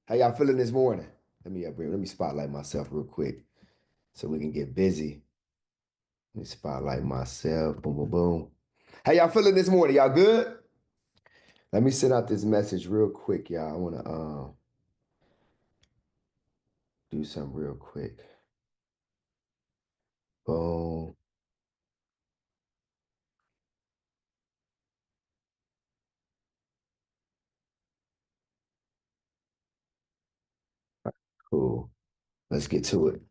How y'all feeling this morning? Let me spotlight myself real quick so we can get busy. Let me spotlight myself. Boom, boom, boom. How y'all feeling this morning? Y'all good? Let me send out this message real quick, y'all. I wanna do something real quick. Boom. Cool. Let's get to it.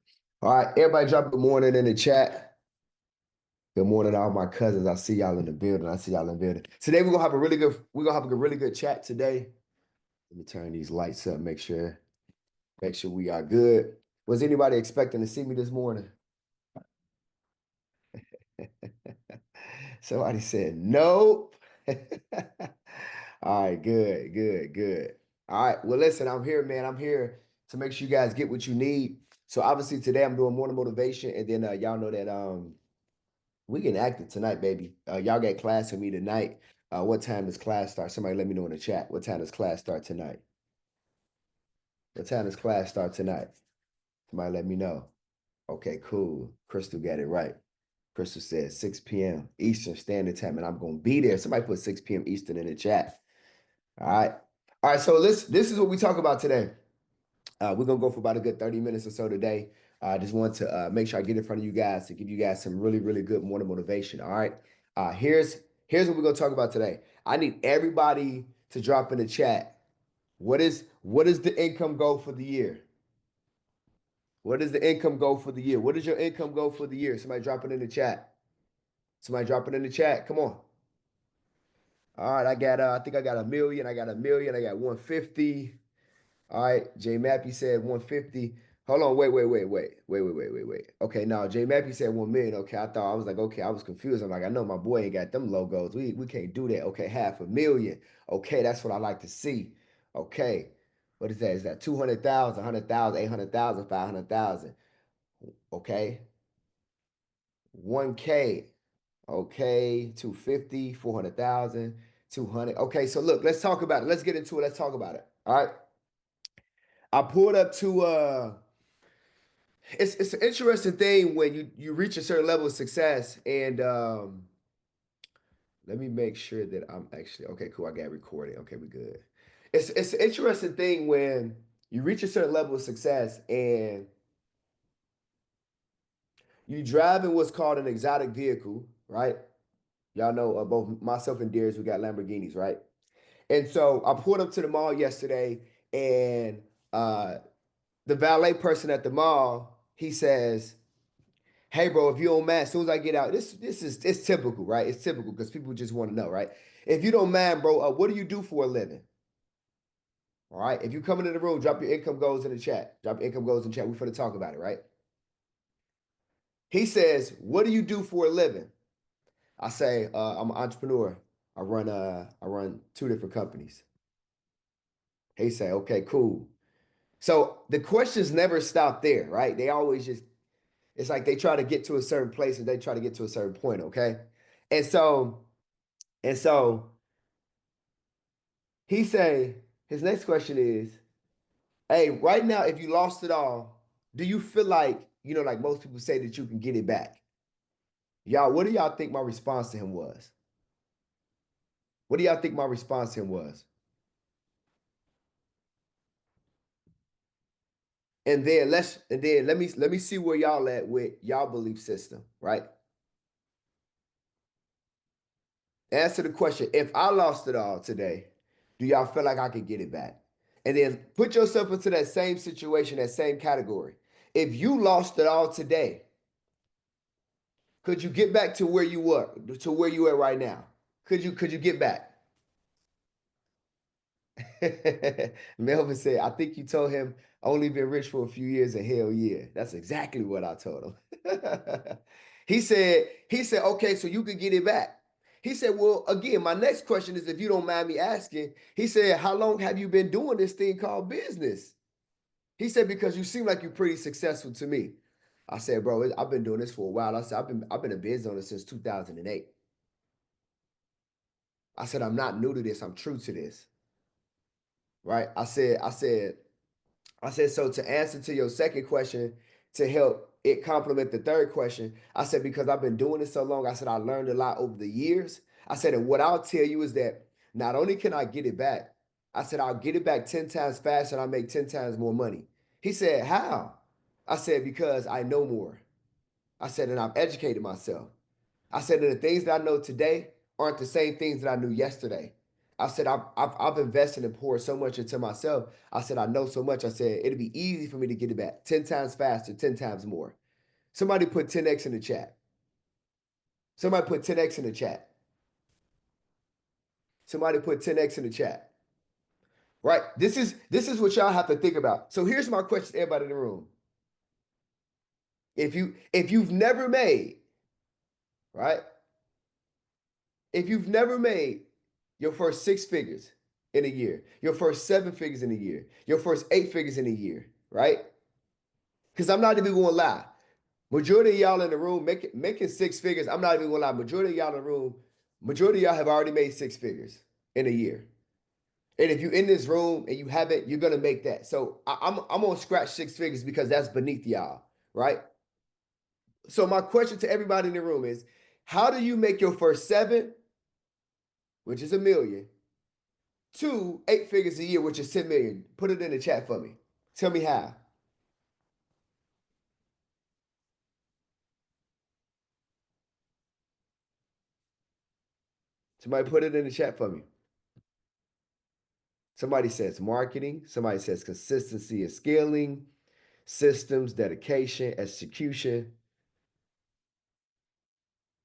All right, everybody drop good morning in the chat. Good morning, all my cousins. I see y'all in the building. I see y'all in the building. Today we're gonna have a really good chat today. Let me turn these lights up, make sure we are good. Was anybody expecting to see me this morning? Somebody said nope. All right, good, good, good. All right, well, listen, I'm here, man. I'm here to make sure you guys get what you need. So obviously today I'm doing morning motivation, and then y'all know that we getting active tonight, baby. Y'all got class with me tonight. What time does class start? Somebody let me know in the chat. What time does class start tonight? What time does class start tonight? Somebody let me know. Okay, cool. Crystal got it right. Crystal said 6 p.m. Eastern Standard Time, and I'm gonna be there. Somebody put 6 p.m. Eastern in the chat. All right. All right. So this is what we talk about today. We're gonna go for about a good 30 minutes or so today. I just want to make sure I get in front of you guys to give you guys some really, really good morning motivation. All right. Here's what we're gonna talk about today. I need everybody to drop in the chat. What is the income goal for the year? What is the income goal for the year? What is your income goal for the year? Somebody drop it in the chat. Somebody drop it in the chat. Come on. All right, I think I got a million. I got a million. I got 150. All right, J Mappy said 150. Hold on, wait. Okay, now J Mappy said 1 million. Okay, I was like, okay, I was confused. I'm like, I know my boy ain't got them logos. We can't do that. Okay, 500,000. Okay, that's what I like to see. Okay. What is that? Is that 200,000, 100,000, 800,000, 500,000? Okay. 1K. Okay, 250, 400,000, 200. Okay, so look, let's talk about it. Let's get into it. Let's talk about it. All right. I pulled up to it's an interesting thing when you reach a certain level of success. And let me make sure that I'm actually okay, cool. I got recording. Okay, we good. It's an interesting thing when you reach a certain level of success and you drive in what's called an exotic vehicle, right? Y'all know both myself and Darius, we got Lamborghinis, right? And so I pulled up to the mall yesterday, and the valet person at the mall, he says, "Hey, bro, if you don't mind, as soon as I get out, this is it's typical, right? It's typical because people just want to know, right? If you don't mind, bro, what do you do for a living? All right. If you come into the room, drop your income goals in the chat. Drop your income goals in the chat. We're going to talk about it, right? He says, "What do you do for a living?" I say, "I'm an entrepreneur. I run two different companies." He say, "Okay, cool." So the questions never stop there, right? They always just, it's like they try to get to a certain place and they try to get to a certain point, okay? And so, and so he say, his next question is, hey, right now, if you lost it all, do you feel like, like most people say that you can get it back? Y'all, what do y'all think my response to him was? What do y'all think my response to him was? And then let me see where y'all at with y'all belief system, right? Answer the question. If I lost it all today, do y'all feel like I could get it back? And then put yourself into that same situation, that same category. If you lost it all today, could you get back to where you were, to where you are right now? Could you get back? Melvin said, I think you told him only been rich for a few years, and hell yeah. That's exactly what I told him. he said, okay, so you could get it back. He said, well, again, my next question is, if you don't mind me asking, he said, how long have you been doing this thing called business? He said, because you seem like you're pretty successful to me. I said, bro, I've been doing this for a while. I said, I've been a business owner since 2008. I said, I'm not new to this. I'm true to this. Right? I said, I said, so to answer to your second question, to help it complement the third question, I said, because I've been doing it so long, I said, I learned a lot over the years. I said, and what I'll tell you is that not only can I get it back, I said, I'll get it back 10 times faster and I'll make 10 times more money. He said, how? I said, because I know more. I said, and I've educated myself. I said, and the things that I know today aren't the same things that I knew yesterday. I said, I've invested and poured so much into myself. I said, I know so much. I said, it'll be easy for me to get it back 10 times faster, 10 times more. Somebody put 10x in the chat. Somebody put 10x in the chat. Somebody put 10x in the chat. Right? This is what y'all have to think about. So here's my question to everybody in the room. If you've never made, right? If you've never made your first 6 figures in a year, your first 7 figures in a year, your first 8 figures in a year, right? Because I'm not even going to lie. Majority of y'all in the room making 6 figures, I'm not even going to lie. Majority of y'all in the room, majority of y'all have already made 6 figures in a year. And if you're in this room and you haven't, you're going to make that. So I'm going to scratch 6 figures because that's beneath y'all, right? So my question to everybody in the room is, how do you make your first 7, which is a million, to 8 figures a year, which is 10 million? Put it in the chat for me. Tell me how. Somebody put it in the chat for me. Somebody says marketing. Somebody says consistency and scaling, systems, dedication, execution.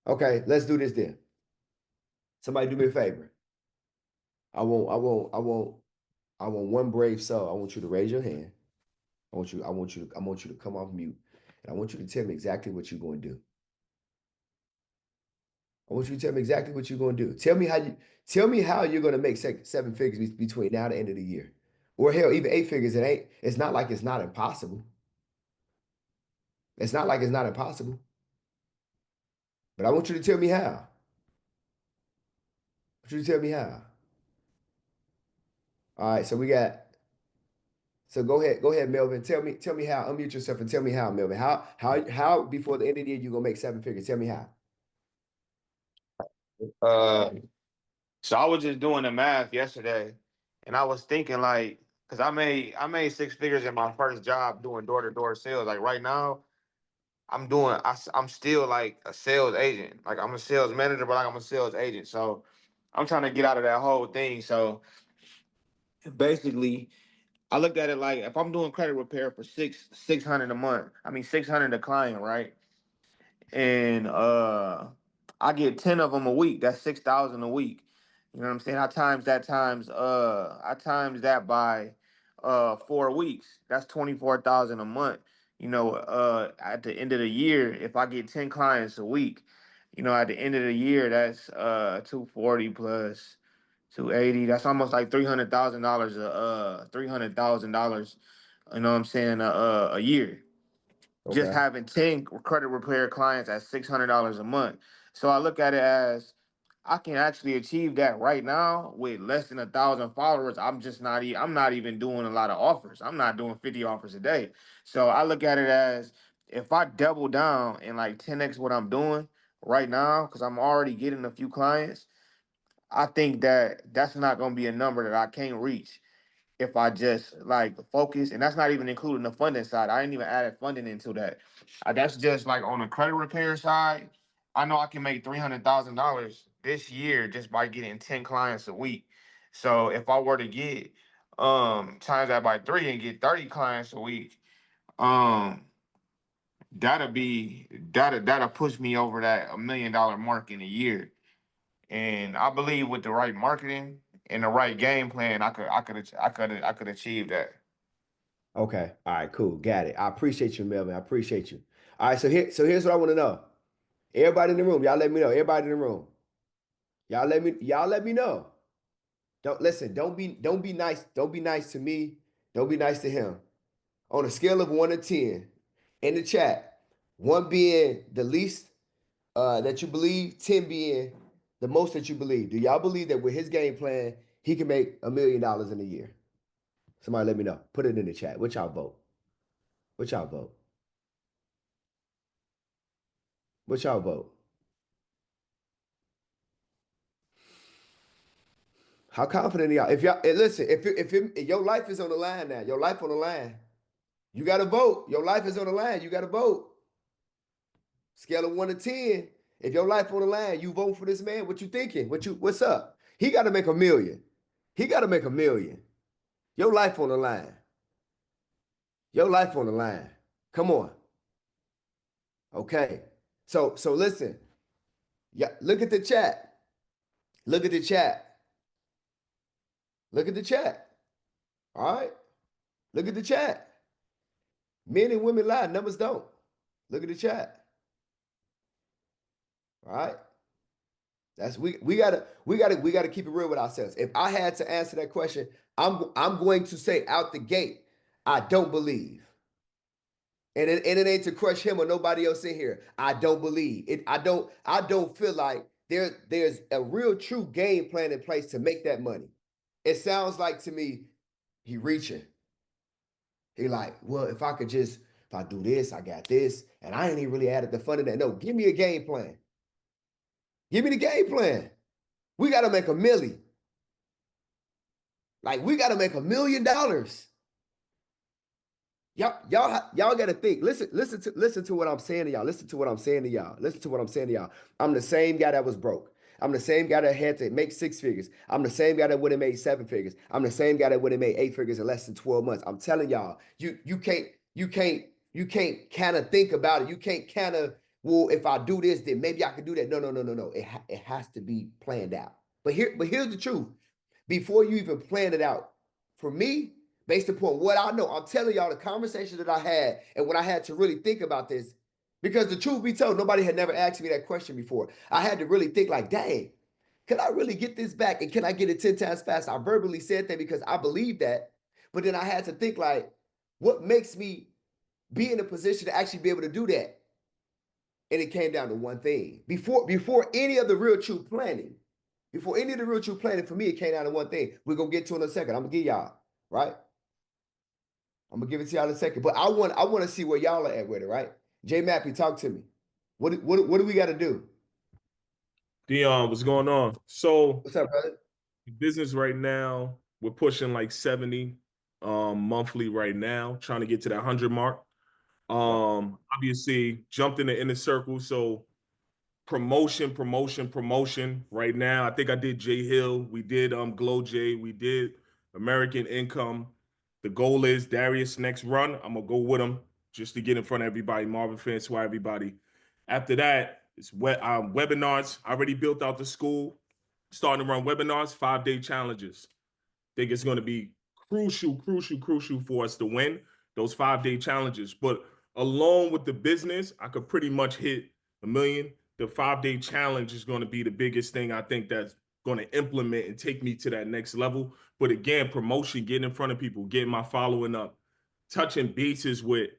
Okay, let's do this then. Somebody do me a favor. I want one brave soul. I want you to raise your hand. I want you to come off mute. And I want you to tell me exactly what you're going to do. I want you to tell me exactly what you're going to do. Tell me how you're going to make 7 figures between now and the end of the year. Or hell, even 8 figures. It's not like it's not impossible. It's not like it's not impossible. But I want you to tell me how. I want you to tell me how. All right, so go ahead, Melvin. Tell me how. Unmute yourself and tell me how, Melvin. How before the end of the year you gonna make 7 figures? Tell me how. Uh, so I was just doing the math yesterday, and I was thinking like, cause I made 6 figures in my first job doing door to door sales. Like right now, I'm still like a sales agent. Like I'm a sales manager, but like I'm a sales agent. So I'm trying to get out of that whole thing. So basically, I looked at it like if I'm doing credit repair for 600 a month, I mean 600 a client, right? And I get 10 of them a week. That's 6,000 a week. You know what I'm saying? I times that by 4 weeks. That's 24,000 a month. At the end of the year, if I get 10 clients a week, at the end of the year, that's 240 plus 280. That's almost like $300,000 $300,000, you know what I'm saying, a year, just Okay. having 10 credit repair clients at $600 a month. So I look at it as I can actually achieve that right now with less than 1,000 followers. I'm not even doing a lot of offers. I'm not doing 50 offers a day. So I look at it as if I double down and like 10x what I'm doing right now, because I'm already getting a few clients, I think that that's not going to be a number that I can't reach if I just like focus, and that's not even including the funding side. I ain't even added funding into that. That's just like on the credit repair side. I know I can make $300,000 this year just by getting 10 clients a week. So if I were to get times that by 3 and get 30 clients a week, um that'll push me over that $1 million mark in a year. And I believe with the right marketing and the right game plan, I could achieve that. Okay. All right, cool. Got it. I appreciate you, Melvin. I appreciate you. All right, so here's what I want to know. Everybody in the room, y'all let me know. Everybody in the room. Y'all let me know. Don't listen, don't be nice. Don't be nice to me. Don't be nice to him. On a scale of 1 to 10, in the chat, 1 being the least that you believe, 10 being the most that you believe. Do y'all believe that with his game plan, he can make $1 million in a year? Somebody let me know. Put it in the chat. What y'all vote? What y'all vote? What y'all vote? How confident are y'all? If y'all listen, if your life is on the line now, your life on the line, you got to vote. Your life is on the line. You got to vote. Scale of 1 to 10. If your life on the line, you vote for this man. What you thinking? What's up? He got to make $1 million. He got to make $1 million. Your life on the line. Your life on the line. Come on. Okay. So listen. Yeah, look at the chat. Look at the chat. Look at the chat. All right. Look at the chat. Men and women lie, numbers don't. Look at the chat. All right. That's we gotta keep it real with ourselves. If I had to answer that question, I'm going to say out the gate, I don't believe. And it ain't to crush him or nobody else in here. I don't believe it. I don't feel like there's a real true game plan in place to make that money. It sounds like to me, he reaching. He like, well, if I do this, I got this, and I ain't even really added the fun in that. No, give me a game plan. Give me the game plan. We got to make $1 million. Like we got to make $1 million. Y'all got to think. Listen to what I'm saying to y'all. Listen to what I'm saying to y'all. Listen to what I'm saying to y'all. I'm the same guy that was broke. I'm the same guy that had to make 6 figures. I'm the same guy that would have made 7 figures. I'm the same guy that would have made 8 figures in less than 12 months. I'm telling y'all, you can't kind of think about it. You can't kind of, well, if I do this, then maybe I could do that. No. It has to be planned out. But here's the truth. Before you even plan it out, for me, based upon what I know, I'm telling y'all the conversation that I had and when I had to really think about this, because the truth be told, nobody had never asked me that question before. I had to really think like, dang, can I really get this back? And can I get it 10 times faster? I verbally said that because I believe that. But then I had to think like, what makes me be in a position to actually be able to do that? And it came down to one thing. Before any of the real true planning, for me, it came down to one thing. We're gonna get to in a second. I'm gonna give y'all, right? I'm gonna give it to y'all in a second. But I want to see where y'all are at with it, right? J Mappy, talk to me. What do we gotta do? Dion, what's going on? So What's up, brother? business right now, we're pushing like 70 monthly right now, trying to get to that 100 mark. Obviously jumped in the inner circle. So promotion right now. I think I did Jay Hill. We did Glow J. We did American Income. The goal is Darius next run. I'm gonna go with him just to get in front of everybody, Marvin Francois, everybody. After that, it's webinars. I already built out the school, starting to run webinars, 5-day challenges. Think it's going to be crucial for us to win those 5-day challenges. But along with the business, I could pretty much hit $1 million. The 5-day challenge is going to be the biggest thing I think that's going to implement and take me to that next level. But again, promotion, getting in front of people, getting my following up, touching bases with,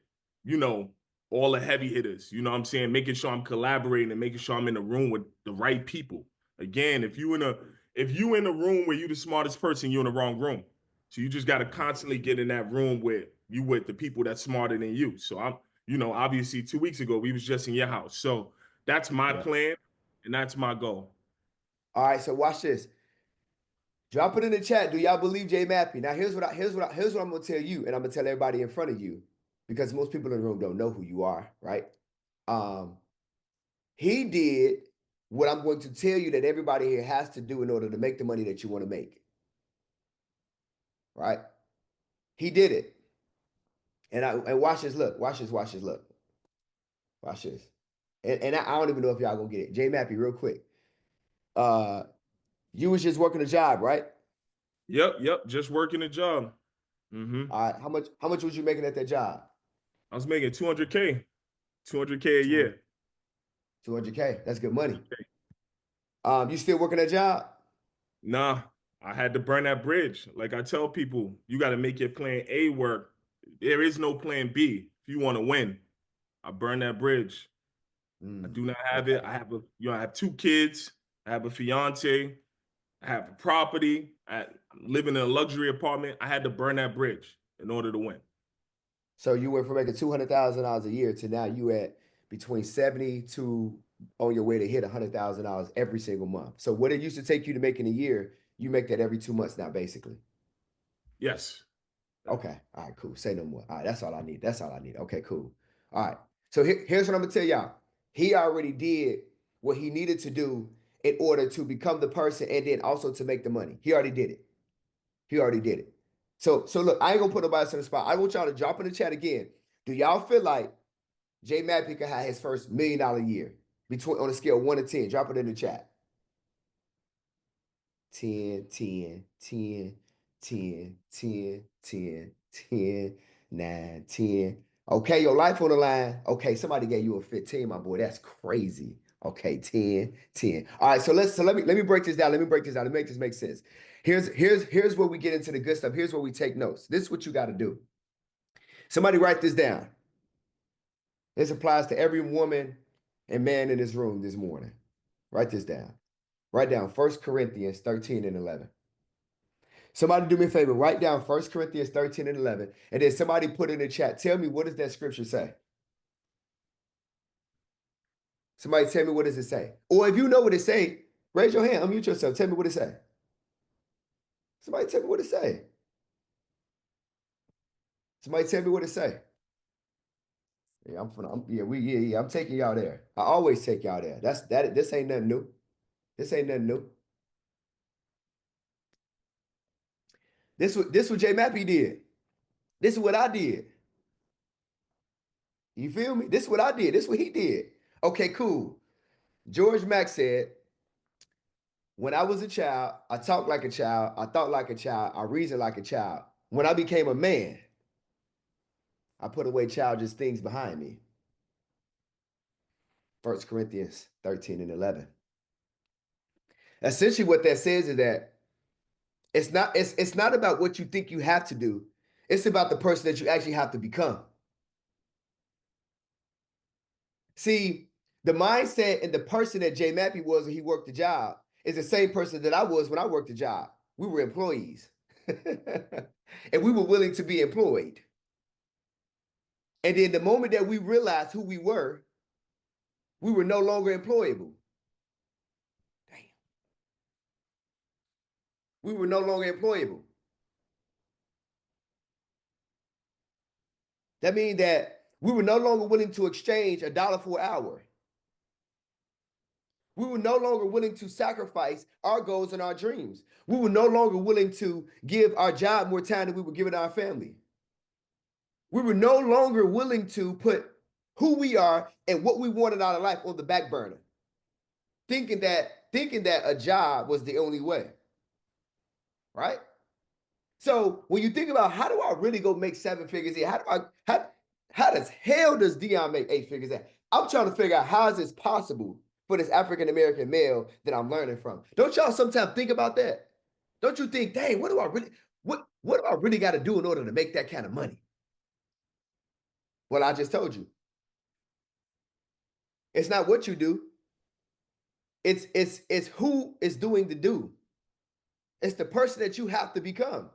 all the heavy hitters, you know what I'm saying? Making sure I'm collaborating and making sure I'm in the room with the right people. Again, if you in a room where you're the smartest person, you're in the wrong room. So you just got to constantly get in that room with the people that's smarter than you. So obviously 2 weeks ago, we was just in your house. So that's my plan and that's my goal. All right, so watch this. Drop it in the chat. Do y'all believe J Mappy? Now here's what I'm gonna tell you, and I'm gonna tell everybody in front of you, because most people in the room don't know who you are, right? He did what I'm going to tell you that everybody here has to do in order to make the money that you want to make. Right? He did it. And watch this look. Watch this look. Watch this. And I don't even know if y'all gonna get it. J Mappy, real quick. You was just working a job, right? Yep. Just working a job. All right. How much was you making at that job? I was making $200K a year. 200K. That's good money. You still working that job? Nah, I had to burn that bridge. Like I tell people, you got to make your plan A work. There is no plan B if you want to win. I burn that bridge. I do not have it. I have 2 kids. I have a fiance. I have a property. living in a luxury apartment. I had to burn that bridge in order to win. So you went from making $200,000 a year to now you at between 70 to on your way to hit $100,000 every single month. So what it used to take you to make in a year, you make that every 2 months now, basically. Yes. Okay. All right, cool. Say no more. All right, that's all I need. That's all I need. Okay, cool. All right. So here's what I'm gonna tell y'all. He already did what he needed to do in order to become the person and then also to make the money. He already did it. He already did it. So look, I ain't gonna put nobody else in the spot. I want y'all to drop in the chat again. Do y'all feel like J Mappy could have his first $1 million year between on a scale of 1 to 10? Drop it in the chat. 10, 10, 10, 10, 10, 10, 10, 9, 10. Okay, your life on the line. Okay, somebody gave you a 15, my boy. That's crazy. Okay, 10, 10. All right, so let me break this down. Let me break this down. Let me make this make sense. Here's where we get into the good stuff. Here's where we take notes. This is what you got to do. Somebody write this down. This applies to every woman and man in this room this morning. Write this down. Write down 1 Corinthians 13 and 11. Somebody do me a favor. Write down 1 Corinthians 13 and 11. And then somebody put in the chat. Tell me, what does that scripture say? Somebody tell me, what does it say? Or if you know what it say, raise your hand. Unmute yourself. Tell me what it say. Somebody tell me what it say. Somebody tell me what it say. Yeah, I'm taking y'all there. I always take y'all there. This ain't nothing new. This ain't nothing new. This what J Mappy did. This is what I did. You feel me? This is what I did. This is what he did. Okay, cool. George Mack said, when I was a child, I talked like a child, I thought like a child, I reasoned like a child. When I became a man, I put away childish things behind me. 1 Corinthians 13 and 11. Essentially what that says is that it's not about what you think you have to do. It's about the person that you actually have to become. See, the mindset and the person that J Mappy was when he worked the job is the same person that I was when I worked the job. We were employees. And we were willing to be employed. And then the moment that we realized who we were no longer employable. Damn. We were no longer employable. That means that we were no longer willing to exchange $1 for an hour. We were no longer willing to sacrifice our goals and our dreams. We were no longer willing to give our job more time than we were giving our family. We were no longer willing to put who we are and what we wanted out of life on the back burner, thinking that a job was the only way, right? So when you think about how do I really go make 7 figures here? How does hell does Dion make 8 figures at? I'm trying to figure out how is this possible for this African-American male that I'm learning from. Don't y'all sometimes think about that? Don't you think, dang, what do I really got to do in order to make that kind of money? Well, I just told you. It's not what you do. It's who is doing the do. It's the person that you have to become.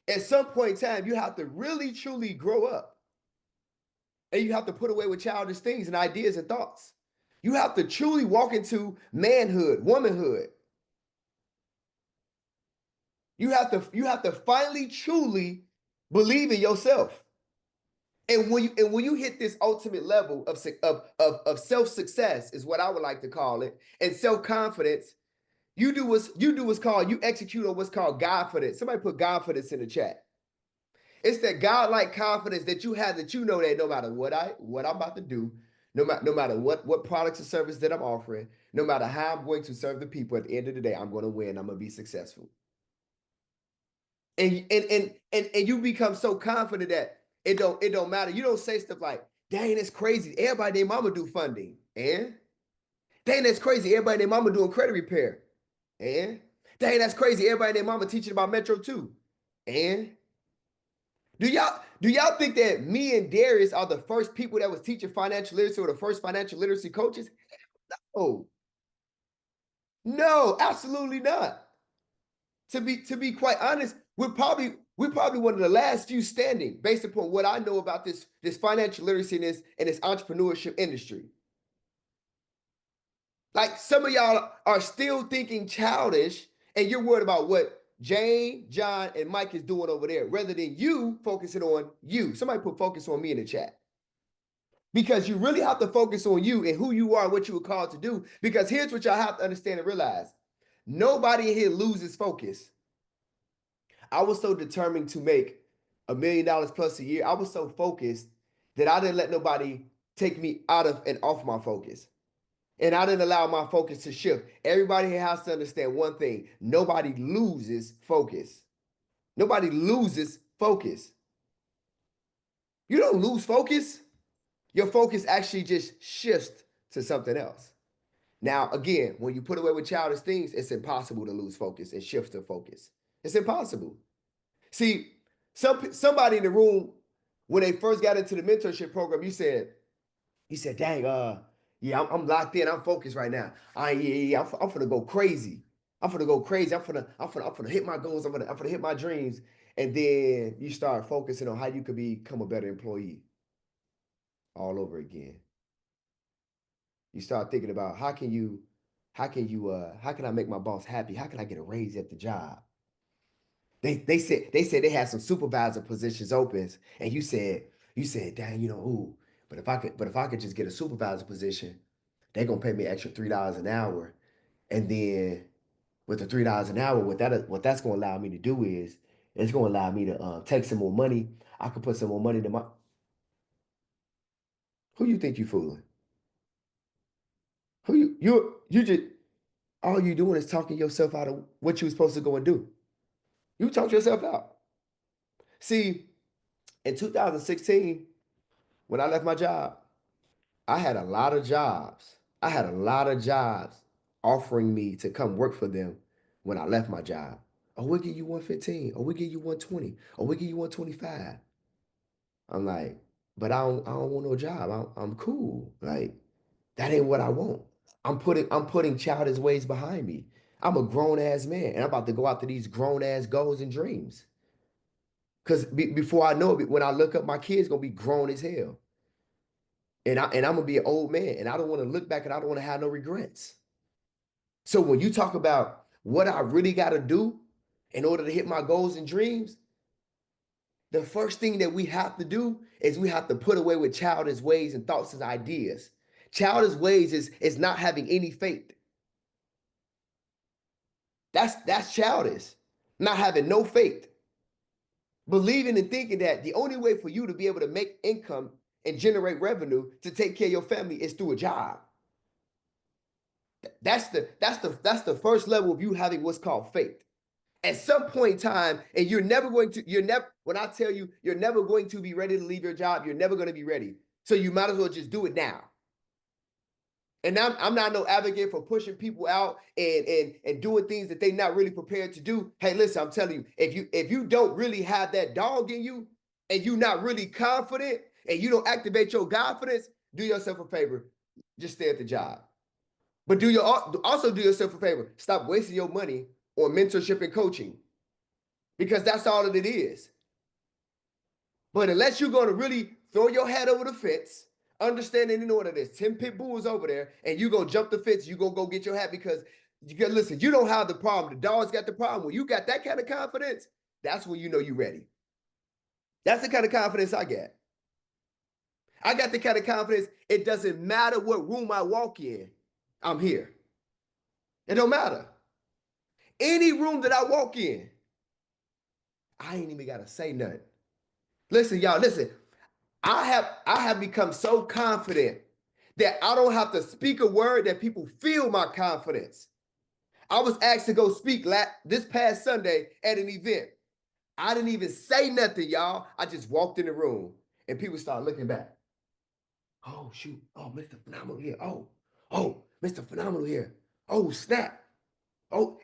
At some point in time, you have to really, truly grow up. And you have to put away with childish things and ideas and thoughts. You have to truly walk into manhood, womanhood. You have to finally, truly believe in yourself. And when you hit this ultimate level of self-success, is what I would like to call it, and self-confidence, you execute on what's called Godfidence. Somebody put Godfidence in the chat. It's that God-like confidence that you have, that you know that no matter what I'm about to do, no matter what products or service that I'm offering, no matter how I'm going to serve the people, at the end of the day, I'm going to win. I'm going to be successful. And you become so confident that it don't matter. You don't say stuff like, dang, that's crazy. Everybody and their mama do funding. And dang, that's crazy. Everybody and their mama doing credit repair. And dang, that's crazy. Everybody and their mama teaching about Metro 2. And do y'all think that me and Darius are the first people that was teaching financial literacy or the first financial literacy coaches? No. No, absolutely not. to be quite honest, we're probably one of the last few standing based upon what I know about this financial literacy and this entrepreneurship industry. Like some of y'all are still thinking childish, and you're worried about what Jane, John, and Mike is doing over there, rather than you focusing on you. Somebody put focus on me in the chat. Because you really have to focus on you and who you are and what you were called to do. Because here's what y'all have to understand and realize. Nobody in here loses focus. I was so determined to make $1 million plus a year. I was so focused that I didn't let nobody take me out of and off my focus. And I didn't allow my focus to shift. Everybody here has to understand one thing. Nobody loses focus. Nobody loses focus. You don't lose focus. Your focus actually just shifts to something else. Now, again, when you put away with childish things, it's impossible to lose focus and shift to focus. It's impossible. See, somebody in the room, when they first got into the mentorship program, you said, dang, yeah, I'm locked in. I'm focused right now. I'm gonna go crazy. I'm gonna hit my goals. I'm gonna hit my dreams. And then you start focusing on how you could become a better employee all over again. You start thinking about how can I make my boss happy? How can I get a raise at the job? They said they had some supervisor positions open, and you said, dang, ooh, but if I could just get a supervisor position, they're gonna pay me extra $3 an hour. And then with the $3 an hour, what that's gonna allow me to do is it's gonna allow me to take some more money. I could put some more money to my. Who you think you fooling? Who you just all you doing is talking yourself out of what you were supposed to go and do. You talk yourself out. See, in 2016, when I left my job, I had a lot of jobs. I had a lot of jobs offering me to come work for them when I left my job. Oh, we'll give you 115. Oh, we'll give you 120. Oh, we'll give you 125. I'm like, but I don't want no job. I'm cool. Like, that ain't what I want. I'm putting childish ways behind me. I'm a grown ass man, and I'm about to go after these grown ass goals and dreams. Because before I know it, when I look up, my kid's gonna be grown as hell, and I'm gonna be an old man, and I don't want to look back, and I don't want to have no regrets. So when you talk about what I really got to do in order to hit my goals and dreams, the first thing that we have to do is we have to put away with childish ways and thoughts and ideas. Childish ways is not having any faith. That's childish. Not having no faith. Believing and thinking that the only way for you to be able to make income and generate revenue to take care of your family is through a job. That's the first level of you having what's called faith. At some point in time, and when I tell you you're never going to be ready to leave your job, you're never going to be ready. So you might as well just do it now. And I'm not no advocate for pushing people out and doing things that they're not really prepared to do. Hey, listen, I'm telling you, if you don't really have that dog in you and you're not really confident and you don't activate your confidence, do yourself a favor. Just stay at the job. But also do yourself a favor. Stop wasting your money on mentorship and coaching, because that's all that it is. But unless you're going to really throw your head over the fence, understanding in order there's 10 pit bulls over there, and you go jump the fence, you go get your hat because listen, you don't have the problem. The dog's got the problem. When you got that kind of confidence, that's when you know you're ready. That's the kind of confidence I get. I got the kind of confidence, it doesn't matter what room I walk in, I'm here. It don't matter. Any room that I walk in, I ain't even got to say nothing. Listen, y'all, listen. I have become so confident that I don't have to speak a word that people feel my confidence. I was asked to go speak this past Sunday at an event. I didn't even say nothing, y'all. I just walked in the room and people started looking back. Oh, shoot. Oh, Mr. Phenomenal here. Oh, Mr. Phenomenal here. Oh, snap. Oh,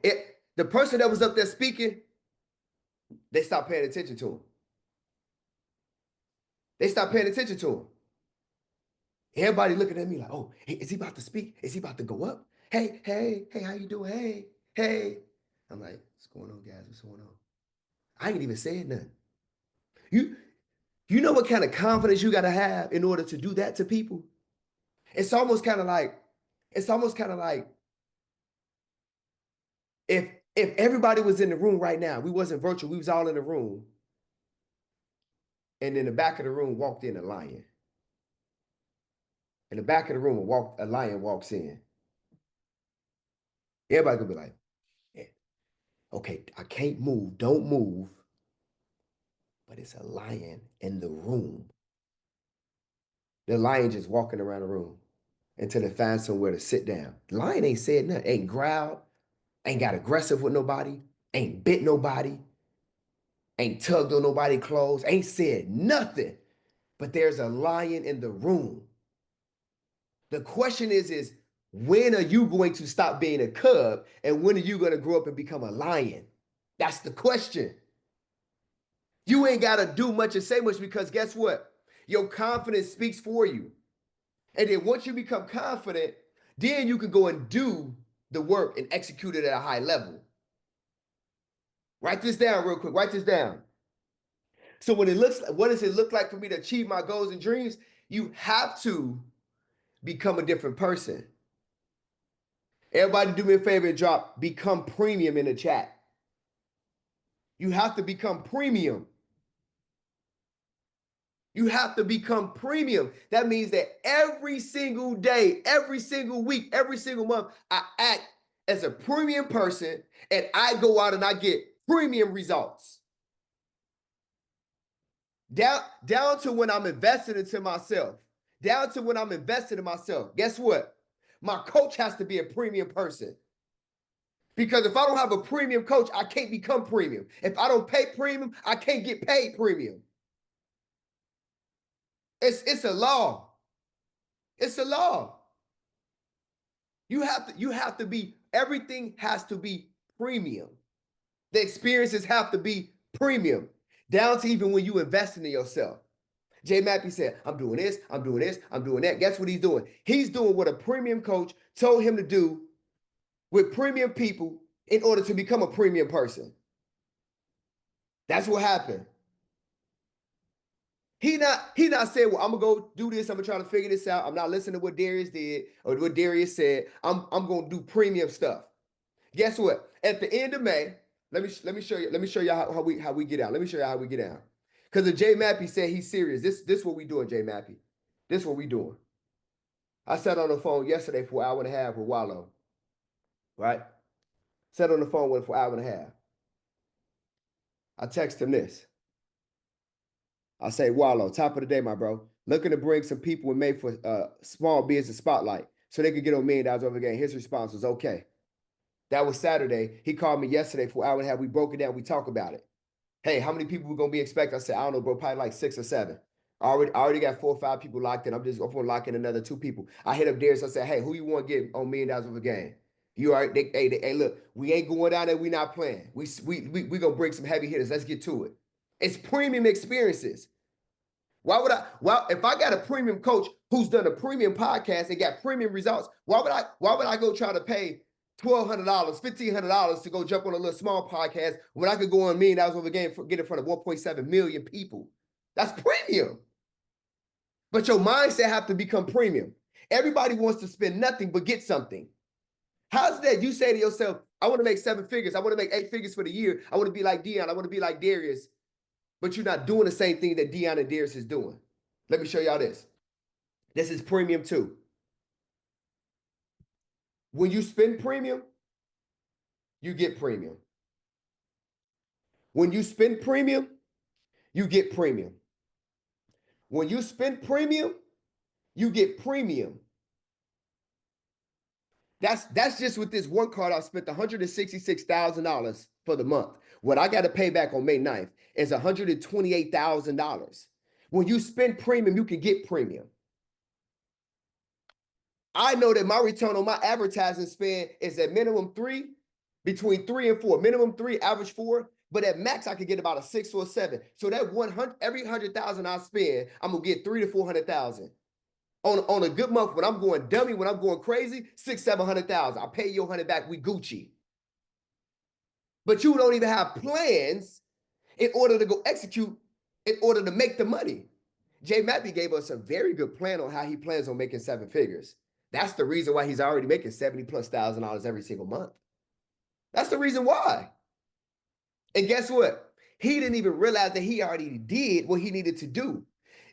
the person that was up there speaking, they stopped paying attention to him. They stopped paying attention to him. Everybody looking at me like, oh, hey, is he about to speak? Is he about to go up? Hey, how you doing? Hey. I'm like, What's going on, guys? What's going on? I ain't even said nothing. You know what kind of confidence you got to have in order to do that to people? It's almost kind of like if everybody was in the room right now, we wasn't virtual, we was all in the room, and in the back of the room walked in a lion. In the back of the room, a lion walks in. Everybody could be like, yeah, okay, I can't move, don't move. But it's a lion in the room. The lion just walking around the room until they find somewhere to sit down. The lion ain't said nothing, ain't growled, ain't got aggressive with nobody, ain't bit nobody, ain't tugged on nobody's clothes, ain't said nothing. But there's a lion in the room. The question is when are you going to stop being a cub and when are you going to grow up and become a lion? That's the question. You ain't got to do much and say much because guess what? Your confidence speaks for you. And then once you become confident, then you can go and do the work and execute it at a high level. Write this down real quick. Write this down. So what does it look like for me to achieve my goals and dreams? You have to become a different person. Everybody do me a favor and drop become premium in the chat. You have to become premium. You have to become premium. That means that every single day, every single week, every single month, I act as a premium person and I go out and I get premium results. Down to when I'm invested into myself. Down to when I'm invested in myself. Guess what? My coach has to be a premium person. Because if I don't have a premium coach, I can't become premium. If I don't pay premium, I can't get paid premium. It's a law. It's a law. You have to be, everything has to be premium. The experiences have to be premium, down to even when you invest in yourself. Jay Mappy said, I'm doing this, I'm doing this, I'm doing that. Guess what he's doing? He's doing what a premium coach told him to do with premium people in order to become a premium person. That's what happened. He not saying, well, I'm gonna go do this, I'm gonna try to figure this out. I'm not listening to what Darius did or what Darius said. I'm gonna do premium stuff. Guess what? At the end of May, let me show you how we get out. Let me show you how we get out. Because if Jay Mappy said he's serious, this what we doing, Jay Mappy. This what we doing. I sat on the phone yesterday for an hour and a half with Wallow. Right? Sat on the phone with him for an hour and a half. I text him this. I say, Wallow, top of the day, my bro. Looking to bring some people in May for small business spotlight so they could get on $1 million over again. His response was, okay. That was Saturday. He called me yesterday for an hour and a half. We broke it down. We talk about it. Hey, how many people we going to be expecting? I said, I don't know, bro. Probably like 6 or 7. I already got 4 or 5 people locked in. I'm going to lock in another 2 people. I hit up Darius. I said, hey, who you want to get on $1 million over a game? You all right? Hey, look, we ain't going down there. We not playing. We going to bring some heavy hitters. Let's get to it. It's premium experiences. If I got a premium coach who's done a premium podcast and got premium results, why would I go try to pay $1,200, $1,500 to go jump on a little small podcast when I could go on $1 million over a game, get in front of 1.7 million people? That's premium. But your mindset have to become premium. Everybody wants to spend nothing but get something. How's that? You say to yourself, I want to make 7 figures. I want to make 8 figures for the year. I want to be like Dion. I want to be like Darius. But you're not doing the same thing that Dion and Darius is doing. Let me show y'all this. This is premium too. When you spend premium, you get premium. When you spend premium, you get premium. When you spend premium, you get premium. That's just with this one card I spent $166,000 for the month. What I got to pay back on May 9th is $128,000. When you spend premium, you can get premium. I know that my return on my advertising spend is at minimum 3, between 3 and 4. Minimum 3, average 4. But at max, I could get about a 6 or a 7. So that every 100,000 I spend, I'm gonna get 300,000 to 400,000. On a good month, when I'm going dummy, when I'm going crazy, 600,000 to 700,000. I pay you 100 back. We Gucci. but you don't even have plans in order to go execute, in order to make the money. Jay Mappy gave us a very good plan on how he plans on making 7 figures. That's the reason why he's already making $70,000+ every single month. That's the reason why. And guess what? He didn't even realize that he already did what he needed to do.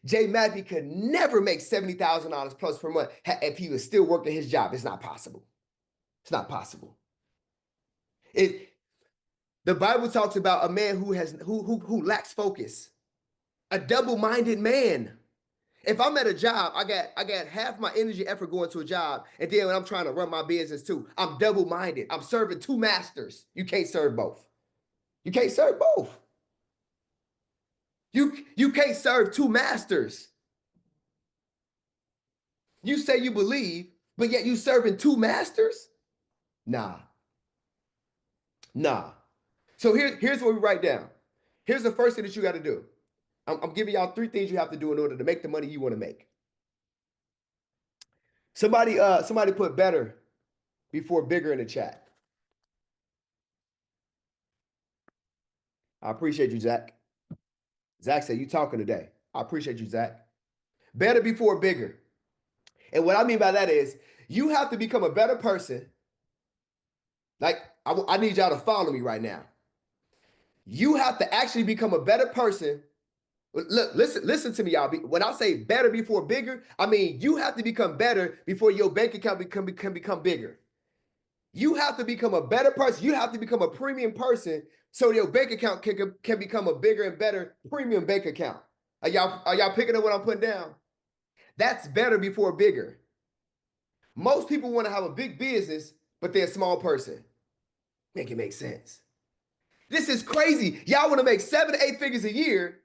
Jay Mappy could never make $70,000+ per month if he was still working his job. It's not possible. It's not possible. The Bible talks about a man who lacks focus, a double-minded man. If I'm at a job, I got half my energy effort going to a job, and then when I'm trying to run my business too, I'm double-minded. I'm serving 2 masters. You can't serve both. You can't serve both. You can't serve 2 masters. You say you believe, but yet you serving 2 masters? Nah. So here's what we write down. Here's the first thing that you got to do. I'm giving y'all 3 things you have to do in order to make the money you want to make. Somebody put better before bigger in the chat. I appreciate you, Zach. Zach said, you talking today. I appreciate you, Zach. Better before bigger. And what I mean by that is you have to become a better person. Like, I need y'all to follow me right now. You have to actually become a better person. Look, listen to me, y'all. When I say better before bigger, I mean you have to become better before your bank account can become bigger. You have to become a better person. You have to become a premium person so your bank account can become a bigger and better premium bank account. Are y'all picking up what I'm putting down? That's better before bigger. Most people want to have a big business, but they're a small person. Make it make sense. This is crazy. Y'all want to make 7 to 8 figures a year,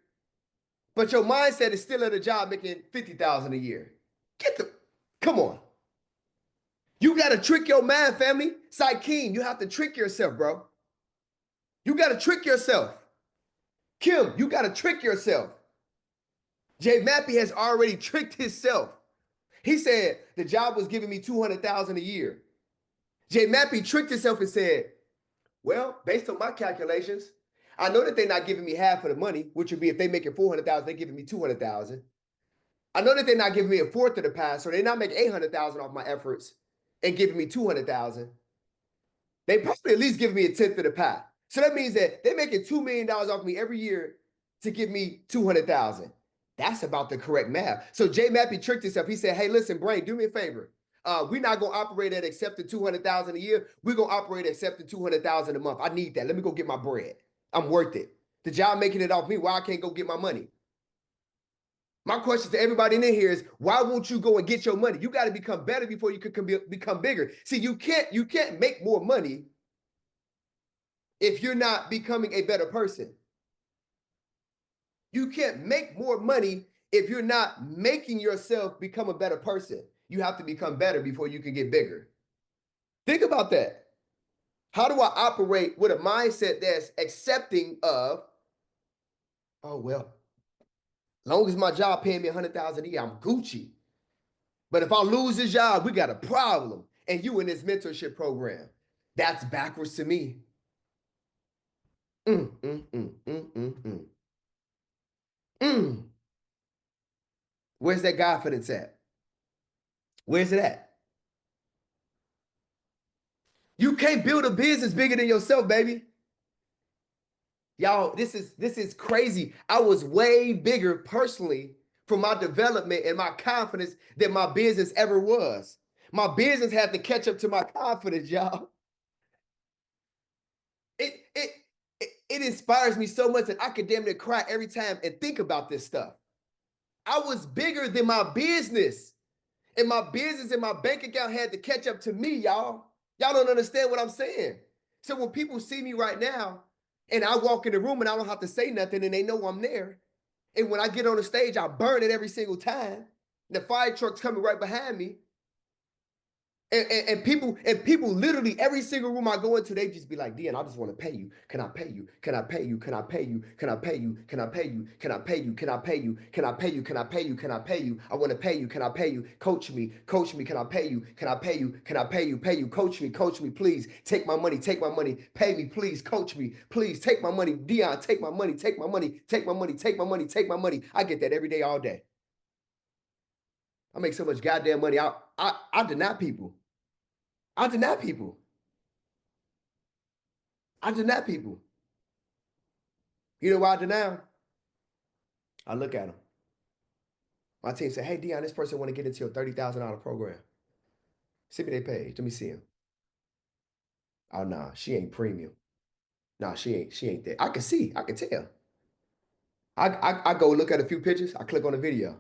but your mindset is still at a job making $50,000 a year. Come on. You got to trick your mind, family. Sykeem, you have to trick yourself, bro. You got to trick yourself. Kim, you got to trick yourself. Jay Mappy has already tricked himself. He said the job was giving me $200,000 a year. Jay Mappy tricked himself and said, well, based on my calculations, I know that they're not giving me half of the money, which would be if they make it $400,000, they're giving me $200,000. I know that they're not giving me a fourth of the pie, so they're not making $800,000 off my efforts and giving me $200,000. They probably at least giving me a tenth of the pie. So that means that they're making $2 million off me every year to give me $200,000. That's about the correct math. So Jay Mappy tricked himself. He said, hey, listen, Brain, do me a favor. We're not going to operate at accepting $200,000 a year. We're going to operate at accepting $200,000 a month. I need that. Let me go get my bread. I'm worth it. The job making it off me. Why I can't go get my money? My question to everybody in here is, why won't you go and get your money? You got to become better before you can become bigger. See, you can't make more money if you're not becoming a better person. You can't make more money if you're not making yourself become a better person. You have to become better before you can get bigger. Think about that. How do I operate with a mindset that's accepting of, oh, well, long as my job paying me $100,000 a year, I'm Gucci. But if I lose this job, we got a problem. And you in this mentorship program. That's backwards to me. Where's that confidence at? Where's it at? You can't build a business bigger than yourself, baby. Y'all, this is crazy. I was way bigger personally for my development and my confidence than my business ever was. My business had to catch up to my confidence, y'all. It inspires me so much that I could damn near cry every time and think about this stuff. I was bigger than my business. And my business and my bank account had to catch up to me, y'all. Y'all don't understand what I'm saying. So when people see me right now and I walk in the room and I don't have to say nothing and they know I'm there. And when I get on the stage, I burn it every single time. The fire truck's coming right behind me. And people literally every single room I go into, they just be like, Dion, I just want to pay you. Can I pay you? Can I pay you? Can I pay you? Can I pay you? Can I pay you? Can I pay you? Can I pay you? Can I pay you? Can I pay you? Can I pay you? I want to pay you. Can I pay you? Coach me. Coach me. Can I pay you? Can I pay you? Can I pay you? Pay you. Coach me. Coach me. Please take my money. Take my money. Pay me. Please coach me. Please take my money. Dion, take my money. Take my money. Take my money. Take my money. Take my money. I get that every day, all day. I make so much goddamn money. I deny people. I deny people. I deny people. You know why I deny them? I look at them. My team say, hey, Dion, this person want to get into your $30,000 program. Send me their page. Let me see him. Oh, nah, she ain't premium. Nah, she ain't there. I can see. I can tell. I go look at a few pictures. I click on the video.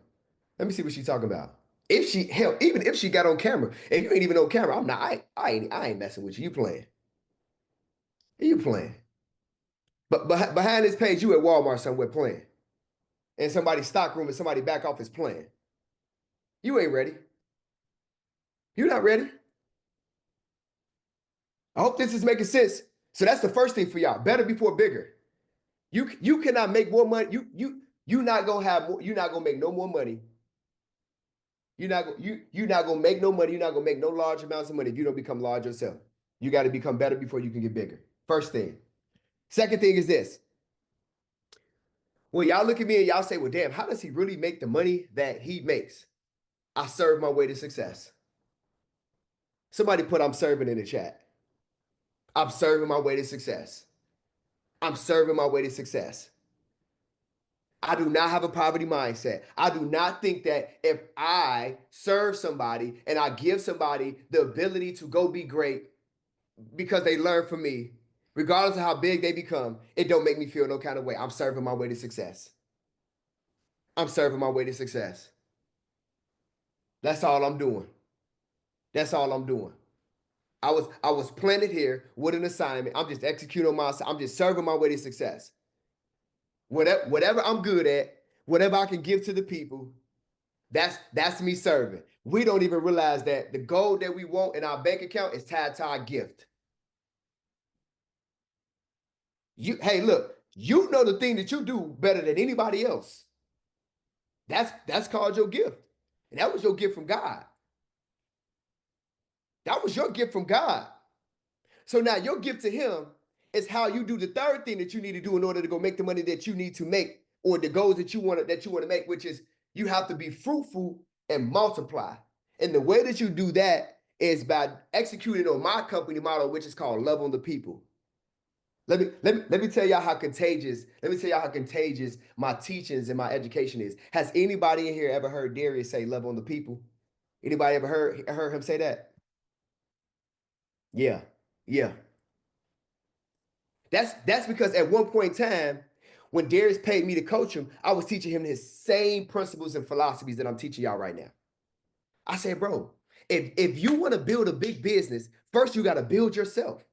Let me see what she's talking about. If she, hell, even if she got on camera, and you ain't even on camera, I'm not, I ain't messing with you. You playing. You playing. But behind this page, you at Walmart somewhere playing. In somebody's stock room and somebody back office playing. You ain't ready. You're not ready. I hope this is making sense. So that's the first thing for y'all. Better before bigger. You cannot make more money. You not gonna have more, you're not gonna make no more money. You're not gonna make no money. You're not gonna make no large amounts of money if you don't become large yourself. You got to become better before you can get bigger. First thing. Second thing is this. Well, y'all look at me and y'all say, well, damn, how does he really make the money that he makes? I serve my way to success. Somebody put I'm serving in the chat. I'm serving my way to success. I'm serving my way to success. I do not have a poverty mindset. I do not think that if I serve somebody and I give somebody the ability to go be great because they learn from me, regardless of how big they become, it don't make me feel no kind of way. I'm serving my way to success. I'm serving my way to success. That's all I'm doing. That's all I'm doing. I was planted here with an assignment. I'm just executing on my, I'm just serving my way to success. Whatever I'm good at, whatever I can give to the people, that's me serving. We don't even realize that the gold that we want in our bank account is tied to our gift. Hey, look, you know the thing that you do better than anybody else. That's called your gift. And that was your gift from God. That was your gift from God. So now your gift to him is how you do the third thing that you need to do in order to go make the money that you need to make, or the goals that you want to make, which is you have to be fruitful and multiply. And the way that you do that is by executing on my company model, which is called Love on the People. Let me tell y'all how contagious. Let me tell y'all how contagious my teachings and my education is. Has anybody in here ever heard Darius say "Love on the People"? Anybody ever heard him say that? Yeah. That's because at one point in time, when Darius paid me to coach him, I was teaching him his same principles and philosophies that I'm teaching y'all right now. I said, bro, if you want to build a big business, first you got to build yourself.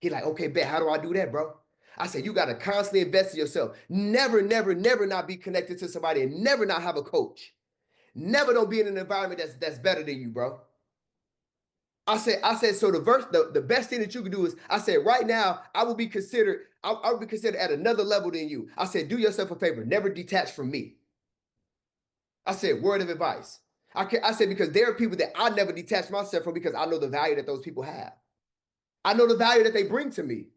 He like, okay, bet. How do I do that, bro? I said, you got to constantly invest in yourself. Never not be connected to somebody, and never not have a coach. Never don't be in an environment that's better than you, bro. I said, so the best thing that you can do is, I said, right now, I will be considered at another level than you. I said, do yourself a favor, never detach from me. I said, word of advice. I said, because there are people that I never detach myself from because I know the value that those people have. I know the value that they bring to me.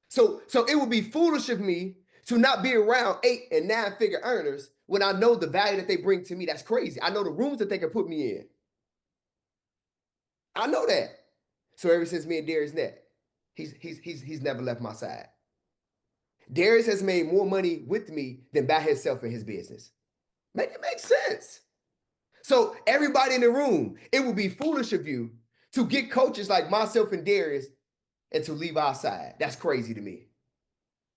So it would be foolish of me to not be around 8 and 9 figure earners when I know the value that they bring to me. That's crazy. I know the rooms that they can put me in. I know that. So ever since me and Darius met, he's never left my side. Darius has made more money with me than by himself in his business. Make it make sense. So everybody in the room, it would be foolish of you to get coaches like myself and Darius and to leave our side. That's crazy to me.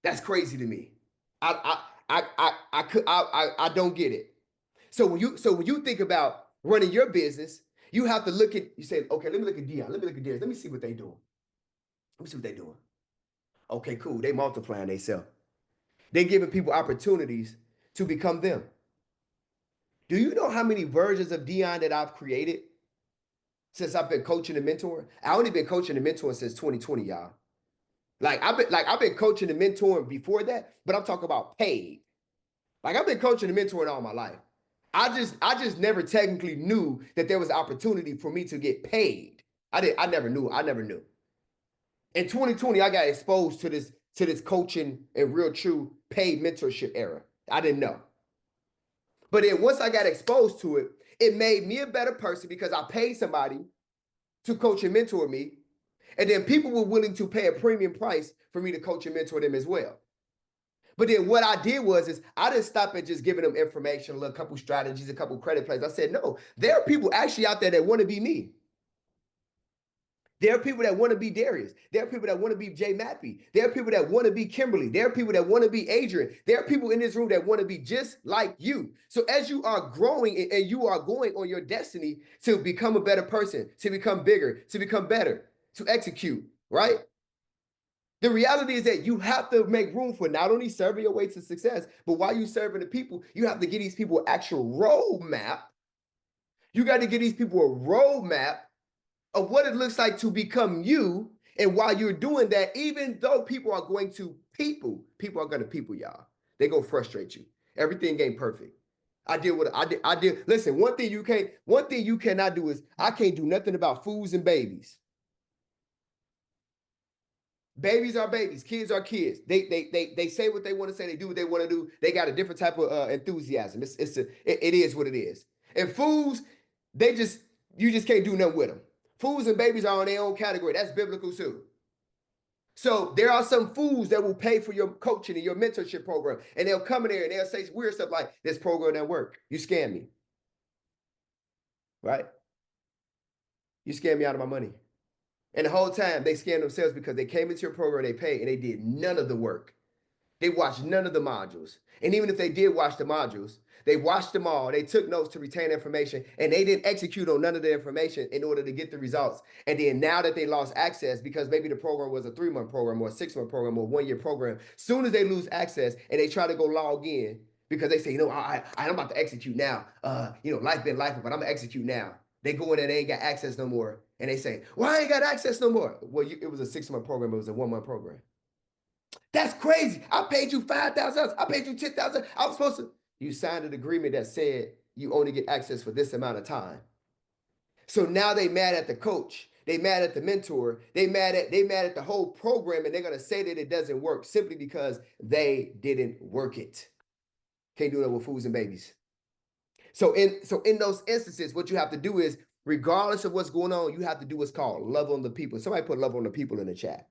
That's crazy to me. I don't get it. So when you think about running your business, you have to look at, you say, okay, let me look at Dion. Let me look at Darius. Let me see what they doing. Let me see what they doing. Okay, cool. They multiplying themselves. They giving people opportunities to become them. Do you know how many versions of Dion that I've created? since I've been coaching and mentoring. I only been coaching and mentoring since 2020, y'all. I've been coaching and mentoring before that, but I'm talking about paid. Like I've been coaching and mentoring all my life. I just never technically knew that there was opportunity for me to get paid. I never knew. I never knew. In 2020, I got exposed to this coaching and real true paid mentorship era. I didn't know. But then once I got exposed to it, it made me a better person because I paid somebody to coach and mentor me. And then people were willing to pay a premium price for me to coach and mentor them as well. But then what I did is I didn't stop at just giving them information, a couple strategies, a couple credit plays. I said, no, there are people actually out there that want to be me. There are people that want to be Darius. There are people that want to be Jay Mappy. There are people that want to be Kimberly. There are people that want to be Adrian. There are people in this room that want to be just like you. So as you are growing and you are going on your destiny to become a better person, to become bigger, to become better, to execute, right? The reality is that you have to make room for not only serving your way to success, but while you're serving the people, you have to give these people an actual roadmap. You got to give these people a roadmap of what it looks like to become you. And while you're doing that, even though people are going to people are going to people, y'all. They go frustrate you. Everything ain't perfect. I deal with it. I did. Listen, one thing you cannot do is I can't do nothing about fools and babies. Babies are babies. Kids are kids. They say what they want to say. They do what they want to do. They got a different type of enthusiasm. It is what it is. And fools, you just can't do nothing with them. Fools and babies are on their own category. That's biblical too. So there are some fools that will pay for your coaching and your mentorship program. And they'll come in there and they'll say weird stuff like, this program doesn't work. You scam me. Right? You scam me out of my money. And the whole time they scam themselves because they came into your program, they paid, and they did none of the work. They watched none of the modules. And even if they did watch the modules, they watched them all. They took notes to retain information, and they didn't execute on none of the information in order to get the results. And then now that they lost access, because maybe the program was a 3-month program or a 6-month program or a 1-year program, soon as they lose access and they try to go log in, because they say, I'm about to execute now. Life been life, but I'm gonna execute now. They go in there, they ain't got access no more. And they say, well, I ain't got access no more. Well, it was a 6-month program. It was a 1-month program. That's crazy. I paid you $5,000. I paid you $10,000. I was supposed to. You signed an agreement that said you only get access for this amount of time. So now they mad at the coach. They mad at the mentor. They mad at the whole program, and they're gonna say that it doesn't work simply because they didn't work it. Can't do that with fools and babies. So in those instances, what you have to do is, regardless of what's going on, you have to do what's called love on the people. Somebody put love on the people in the chat.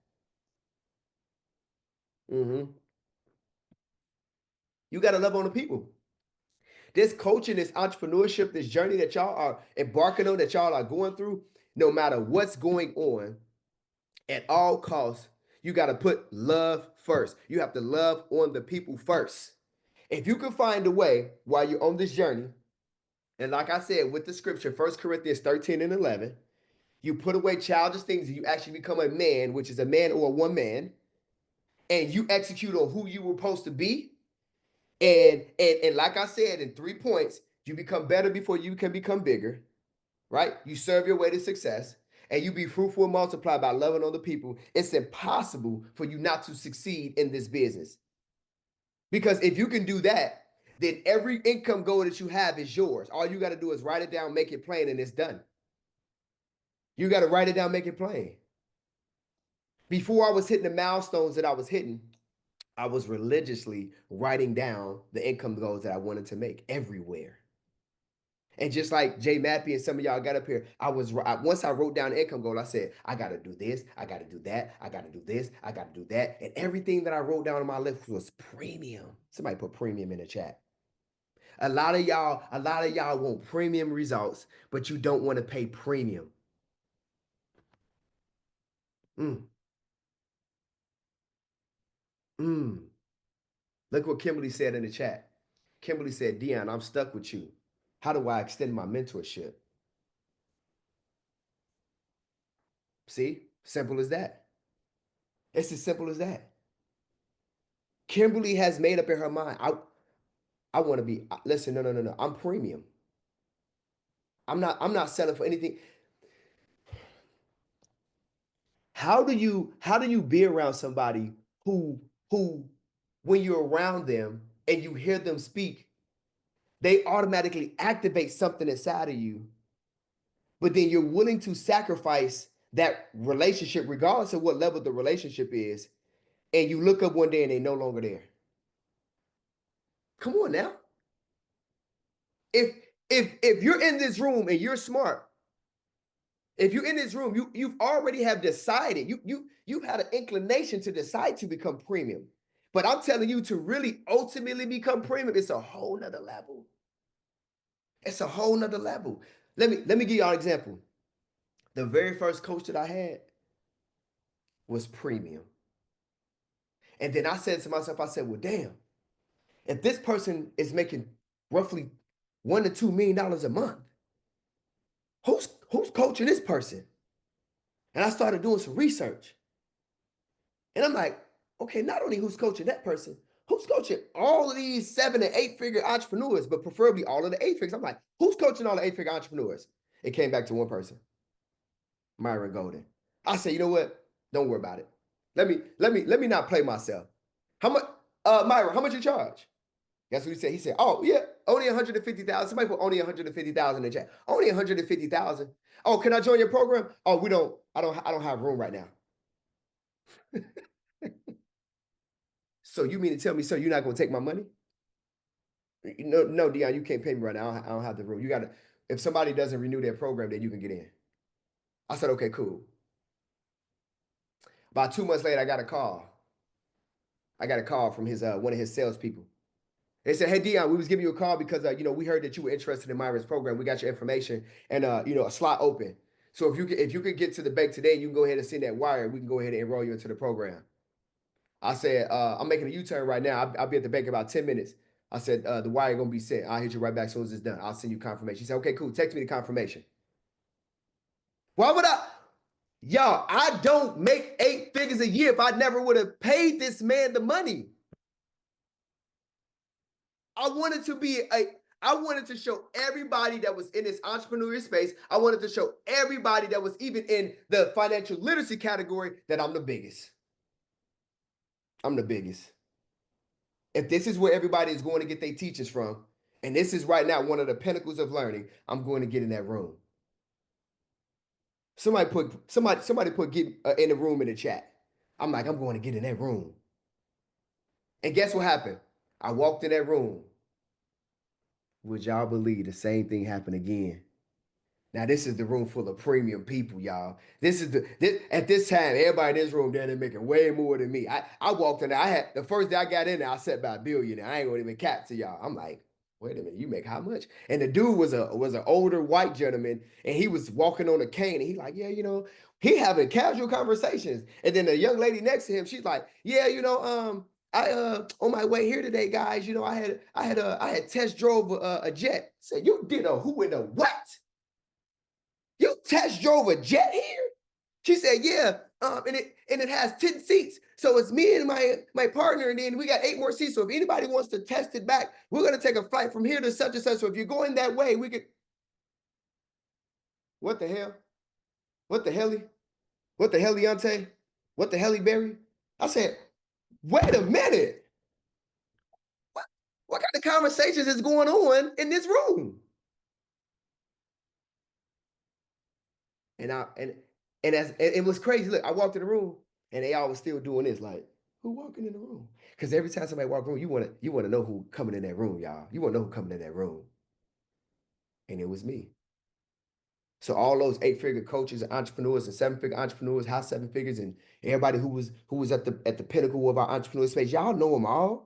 You got to love on the people. This coaching, this entrepreneurship, this journey that y'all are embarking on, that y'all are going through, no matter what's going on, at all costs, you got to put love first. You have to love on the people first. If you can find a way while you're on this journey, and like I said, with the scripture, 1 Corinthians 13 and 11, you put away childish things and you actually become a man, which is a man or one man, and you execute on who you were supposed to be. And like I said, in 3 points, you become better before you can become bigger, right? You serve your way to success, and you be fruitful and multiply by loving other people. It's impossible for you not to succeed in this business. Because if you can do that, then every income goal that you have is yours. All you got to do is write it down, make it plain, and it's done. You got to write it down, make it plain. Before I was hitting the milestones that I was hitting, I was religiously writing down the income goals that I wanted to make everywhere. And just like Jay Mappy and some of y'all got up here, once I wrote down the income goal, I said, I got to do this, I got to do that, I got to do this, I got to do that. And everything that I wrote down on my list was premium. Somebody put premium in the chat. A lot of y'all want premium results, but you don't want to pay premium. Look what Kimberly said in the chat. Kimberly said, Dion, I'm stuck with you. How do I extend my mentorship? See, simple as that. It's as simple as that. Kimberly has made up in her mind, I want to be, listen, no. I'm premium. I'm not selling for anything. How do you be around somebody who when you're around them and you hear them speak, they automatically activate something inside of you, but then you're willing to sacrifice that relationship regardless of what level the relationship is, and you look up one day and they're no longer there. Come on now. If you're in this room and you're smart, if you're in this room, you've already have decided, you've had an inclination to decide to become premium. But I'm telling you, to really ultimately become premium, it's a whole nother level. It's a whole nother level. Let me give y'all an example. The very first coach that I had was premium. And then I said to myself, I said, well, damn, if this person is making roughly $1 to $2 million a month, who's coaching this person? And I started doing some research. And I'm like, okay, not only who's coaching that person, who's coaching all of these 7 and 8 figure entrepreneurs, but preferably all of the 8 figures. I'm like, who's coaching all the 8 figure entrepreneurs? It came back to one person, Myron Golden. I said, you know what? Don't worry about it. Let me not play myself. How much, Myron, how much you charge? Guess what he said? He said, oh yeah, only 150,000. Somebody put only 150,000 in the chat. Only 150,000. Oh, can I join your program? Oh, I don't have room right now. So you mean to tell me, sir, you're not going to take my money? No, Dion, you can't pay me right now. I don't have the room. You got to, if somebody doesn't renew their program, then you can get in. I said, okay, cool. About 2 months later, I got a call. I got a call from his one of his salespeople. They said, hey, Dion, we was giving you a call because, we heard that you were interested in Myron's program. We got your information and, a slot open. So if you could get to the bank today, you can go ahead and send that wire. We can go ahead and enroll you into the program. I said, I'm making a U-turn right now. I'll be at the bank in about 10 minutes. I said, the wire going to be sent. I'll hit you right back as soon as it's done. I'll send you confirmation. She said, okay, cool. Text me the confirmation. Why would I? Y'all, I don't make 8 figures a year if I never would have paid this man the money. I wanted to show everybody that was in this entrepreneurial space. I wanted to show everybody that was even in the financial literacy category that I'm the biggest. I'm the biggest. If this is where everybody is going to get their teachers from, and this is right now one of the pinnacles of learning, I'm going to get in that room. Somebody put get in the room in the chat. I'm like, I'm going to get in that room. And guess what happened? I walked in that room. Would y'all believe the same thing happened again? Now, this is the room full of premium people, y'all. At this time, everybody in this room, they're making way more than me. I walked in there. The first day I got in there, I sat by a billionaire. I ain't gonna even cap to y'all. I'm like, wait a minute, you make how much? And the dude was an older white gentleman, and he was walking on a cane, and he's like, yeah, he having casual conversations. And then the young lady next to him, she's like, yeah, I on my way here today, guys, I had test drove a jet. Said, you did a who in a what? You test drove a jet here? She said, yeah, and it has 10 seats. So it's me and my partner, and then we got 8 more seats. So if anybody wants to test it back, we're gonna take a flight from here to such and such. So if you're going that way, we could. What the hell? What the hell? What the hell, Leonte? What the hell, Barry? I said, wait a minute. What kind of conversations is going on in this room? And it was crazy. Look, I walked in the room and they all was still doing this, like, who walking in the room? Because every time somebody walk in the room, you want to know who coming in that room, y'all. You want to know who coming in that room. And it was me. So all those 8-figure coaches and entrepreneurs and 7-figure entrepreneurs, high 7 figures, and everybody who was at the pinnacle of our entrepreneur space, y'all know them all.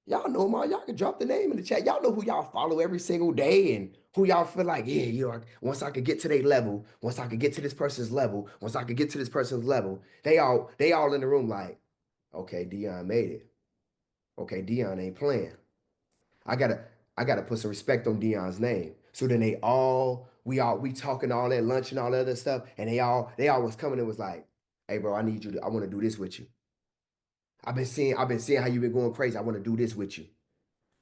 Y'all know them all. Y'all can drop the name in the chat. Y'all know who y'all follow every single day and who y'all feel like, yeah, once I could get to their level, once I could get to this person's level, once I could get to this person's level, they all in the room like, okay, Dion made it. Okay, Dion ain't playing. I gotta put some respect on Dion's name. So then we talking all that lunch and all that other stuff, and they all was coming and was like, hey bro, I want to do this with you. I've been seeing how you've been going crazy. I want to do this with you.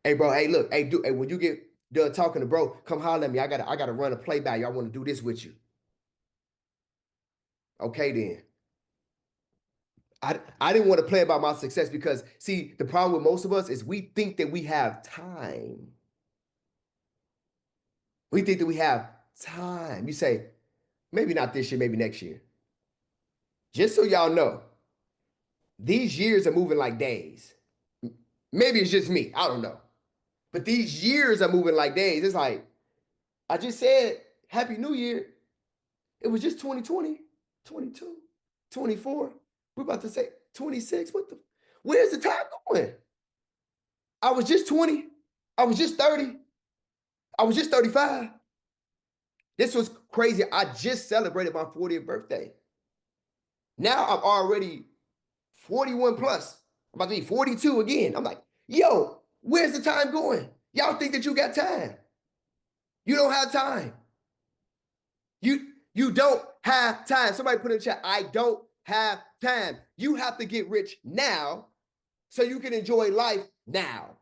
Hey, bro. Hey, look. Hey, when you get done talking to bro, come holler at me. I gotta run a play by you. I want to do this with you. Okay, then. I didn't want to play about my success because, see, the problem with most of us is we think that we have time. We think that we have time. You say, maybe not this year, maybe next year. Just so y'all know, these years are moving like days. Maybe it's just me. I don't know. But these years are moving like days. It's like, I just said, Happy New Year. It was just 2020, 22, 24. We're about to say 26. Where's the time going? I was just 20. I was just 30. I was just 35. This was crazy. I just celebrated my 40th birthday. Now I'm already 41 plus. I'm about to be 42 again. I'm like, yo, where's the time going? Y'all think that you got time. You don't have time. You don't have time. Somebody put in the chat, I don't have time. You have to get rich now so you can enjoy life now.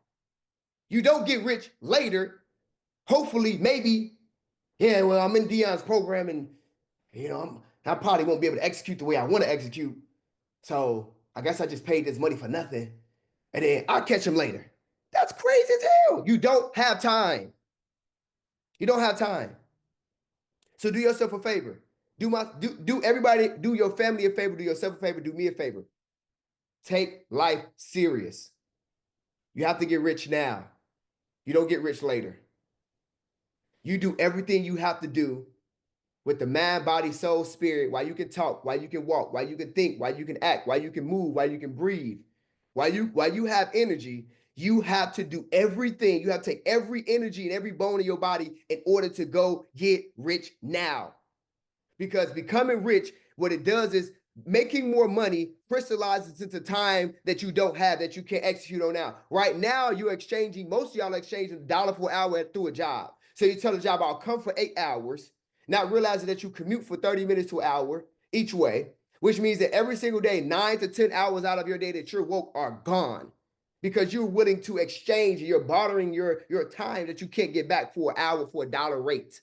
You don't get rich later. Hopefully, maybe, yeah, well, I'm in Dion's program and, I probably won't be able to execute the way I want to execute. So I guess I just paid this money for nothing. And then I'll catch him later. That's crazy as hell. You don't have time. You don't have time. So do yourself a favor. Do everybody, do your family a favor, do yourself a favor, do me a favor. Take life serious. You have to get rich now. You don't get rich later. You do everything you have to do with the mind, body, soul, spirit, while you can talk, while you can walk, while you can think, while you can act, while you can move, while you can breathe, while you have energy. You have to do everything. You have to take every energy and every bone in your body in order to go get rich now. Because becoming rich, what it does is making more money crystallizes into time that you don't have, that you can't execute on now. Right now, you're exchanging, most of y'all are exchanging $1 for an hour through a job. So you tell the job, I'll come for 8 hours, not realizing that you commute for 30 minutes to an hour each way, which means that every single day, 9 to 10 hours out of your day that you're woke are gone because you're willing to exchange, you're bartering your time that you can't get back for an hour for $1 rate.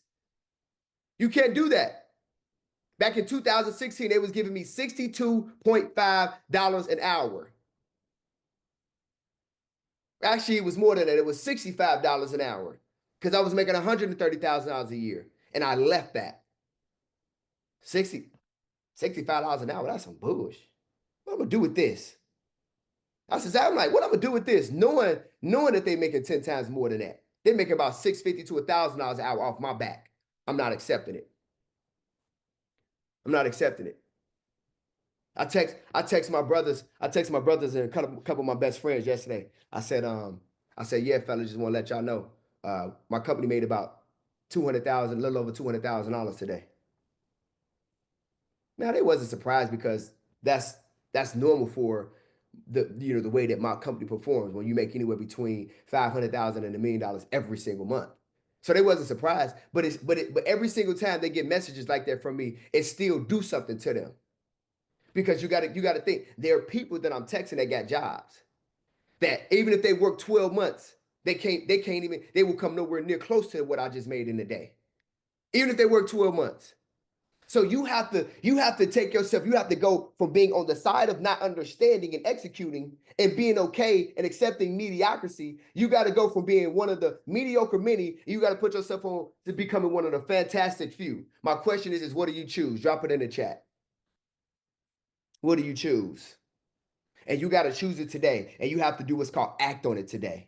You can't do that. Back in 2016, they was giving me $62.5 an hour. Actually, it was more than that. It was $65 an hour because I was making $130,000 a year, and I left that. $65 an hour, that's some bullshit. What I'm gonna do with this? I'm like, what I'm gonna do with this? Knowing that they making 10 times more than that. They're making about $650 to $1,000 an hour off my back. I'm not accepting it. I'm not accepting it. I text my brothers and a couple of my best friends yesterday. I said, yeah, fellas, just want to let y'all know. My company made about $200,000, a little over $200,000 today. Now they wasn't surprised because that's normal for the way that my company performs when you make anywhere between $500,000 and $1 million every single month. So they wasn't surprised, but every single time they get messages like that from me, it still do something to them. Because you gotta think, there are people that I'm texting that got jobs that even if they work 12 months, they will come nowhere near close to what I just made in a day. Even if they work 12 months. So you have to take yourself, you have to go from being on the side of not understanding and executing and being okay and accepting mediocrity. You got to go from being one of the mediocre many, you got to put yourself on to becoming one of the fantastic few. My question is what do you choose? Drop it in the chat. What do you choose? And you got to choose it today. And you have to do what's called act on it today.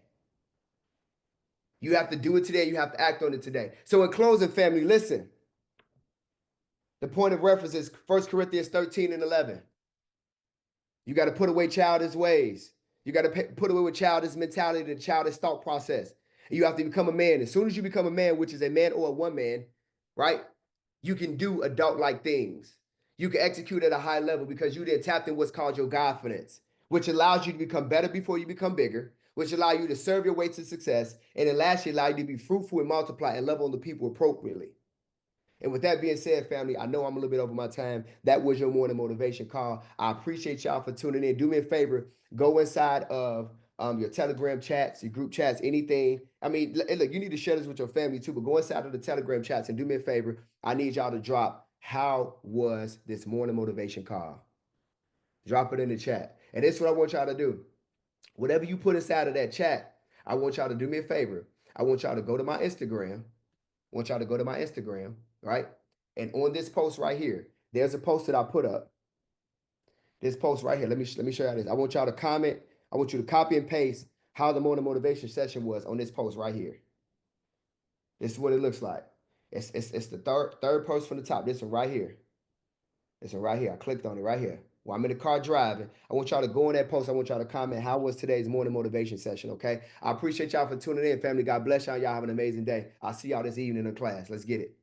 You have to do it today. You have to act on it today. So in closing, family, listen. The point of reference is 1 Corinthians 13 and 11. You got to put away childish ways. You got to put away with childish mentality, the childish thought process. You have to become a man. As soon as you become a man, which is a man or a one man, right? You can do adult-like things. You can execute at a high level because you then tapped in what's called your confidence, which allows you to become better before you become bigger, which allow you to serve your way to success, and then lastly, allow you to be fruitful and multiply and love on the people appropriately. And with that being said, family, I know I'm a little bit over my time. That was your morning motivation call. I appreciate y'all for tuning in. Do me a favor, go inside of your Telegram chats, your group chats, anything. I mean, look, you need to share this with your family too, but go inside of the Telegram chats and do me a favor. I need y'all to drop how was this morning motivation call? Drop it in the chat. And this is what I want y'all to do. Whatever you put inside of that chat, I want y'all to do me a favor. I want y'all to go to my Instagram. I want y'all to go to my Instagram, right? And on this post right here, there's a post that I put up. This post right here. Let me show y'all this. I want y'all to comment. I want you to copy and paste how the morning motivation session was on this post right here. This is what it looks like. It's the third post from the top. This one right here. This one right here. I clicked on it right here. While I'm in the car driving, I want y'all to go on that post. I want y'all to comment how was today's morning motivation session, okay? I appreciate y'all for tuning in, family. God bless y'all. Y'all have an amazing day. I'll see y'all this evening in class. Let's get it.